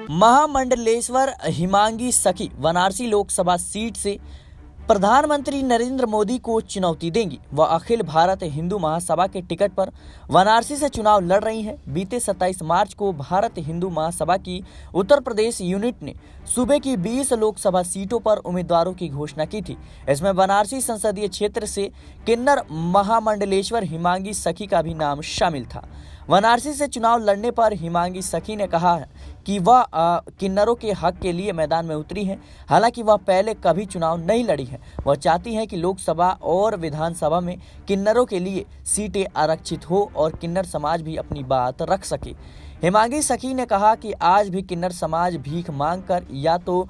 महामंडलेश्वर हिमांगी सखी वाराणसी लोकसभा सीट से प्रधानमंत्री नरेंद्र मोदी को चुनौती देंगी। वह अखिल भारत हिंदू महासभा के टिकट पर वाराणसी से चुनाव लड़ रही हैं। बीते 27 मार्च को भारत हिंदू महासभा की उत्तर प्रदेश यूनिट ने सूबे की 20 लोकसभा सीटों पर उम्मीदवारों की घोषणा की थी। इसमें वाराणसी संसदीय क्षेत्र से किन्नर महामंडलेश्वर हिमांगी सखी का भी नाम शामिल था। वाराणसी से चुनाव लड़ने पर हिमांगी सखी ने कहा है कि वह किन्नरों के हक के लिए मैदान में उतरी हैं। हालांकि वह पहले कभी चुनाव नहीं लड़ी है। वह चाहती हैं कि लोकसभा और विधानसभा में किन्नरों के लिए सीटें आरक्षित हो और किन्नर समाज भी अपनी बात रख सके। हिमांगी सखी ने कहा कि आज भी किन्नर समाज भीख मांगकर या तो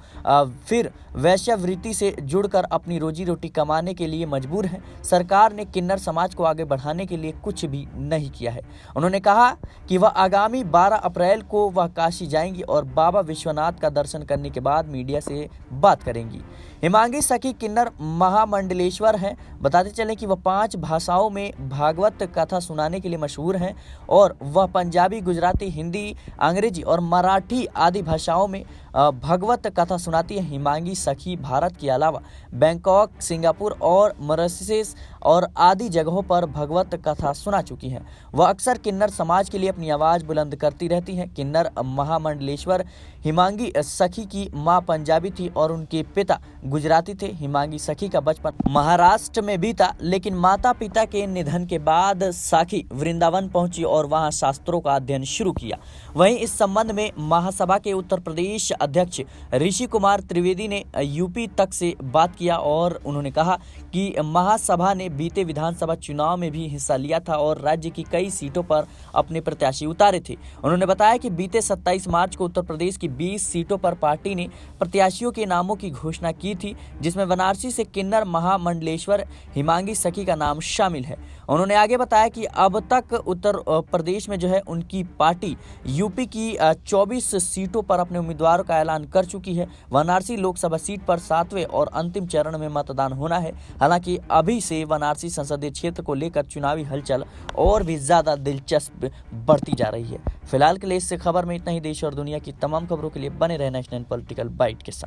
फिर वैश्यावृत्ति से जुड़कर अपनी रोजी रोटी कमाने के लिए मजबूर है। सरकार ने किन्नर समाज को आगे बढ़ाने के लिए कुछ भी नहीं किया है। उन्होंने कहा कि वह आगामी 12 अप्रैल को वह काशी जाएंगी और बाबा विश्वनाथ का दर्शन करने के बाद मीडिया से बात करेंगी। हिमांगी सखी किन्नर महामंडलेश्वर हैं। बताते चलें कि वह 5 भाषाओं में भागवत कथा सुनाने के लिए मशहूर हैं और वह पंजाबी, गुजराती, हिंदी, अंग्रेजी और मराठी आदि भाषाओं में भगवत कथा सुनाती है। हिमांगी सखी भारत के अलावा बैंकॉक, सिंगापुर और मॉरिशस और आदि जगहों पर भगवत कथा सुना चुकी हैं। वह अक्सर किन्नर समाज के लिए अपनी आवाज़ बुलंद करती रहती हैं। किन्नर महामंडलेश्वर हिमांगी सखी की मां पंजाबी थी और उनके पिता गुजराती थे। हिमांगी सखी का बचपन महाराष्ट्र में बीता, लेकिन माता पिता के निधन के बाद सखी वृंदावन पहुंची और वहां शास्त्रों का अध्ययन शुरू किया। वहीं इस संबंध में महासभा के उत्तर प्रदेश अध्यक्ष ऋषि कुमार त्रिवेदी ने यूपी तक से बात किया और उन्होंने कहा कि महासभा ने बीते विधानसभा चुनाव में भी हिस्सा लिया था और राज्य की कई सीटों पर अपने प्रत्याशी उतारे थे। उन्होंने बताया कि बीते 27 मार्च को उत्तर प्रदेश की 20 सीटों पर पार्टी ने प्रत्याशियों के नामों की घोषणा की थी, जिसमें वाराणसी से किन्नर महामंडलेश्वर हिमांगी सखी का नाम शामिल है। उन्होंने आगे बताया कि अब तक उत्तर प्रदेश में जो है उनकी पार्टी यूपी की 24 सीटों पर अपने उम्मीदवारों का ऐलान कर चुकी है। वाराणसी लोकसभा सीट पर 7वें और अंतिम चरण में मतदान होना है। हालांकि अभी से वाराणसी संसदीय क्षेत्र को लेकर चुनावी हलचल और भी ज्यादा दिलचस्प बढ़ती जा रही है। फिलहाल के लिए इससे खबर में इतना ही। देश और दुनिया की तमाम खबरों के लिए बने रहे नेशनल पॉलिटिकल बाइट के साथ।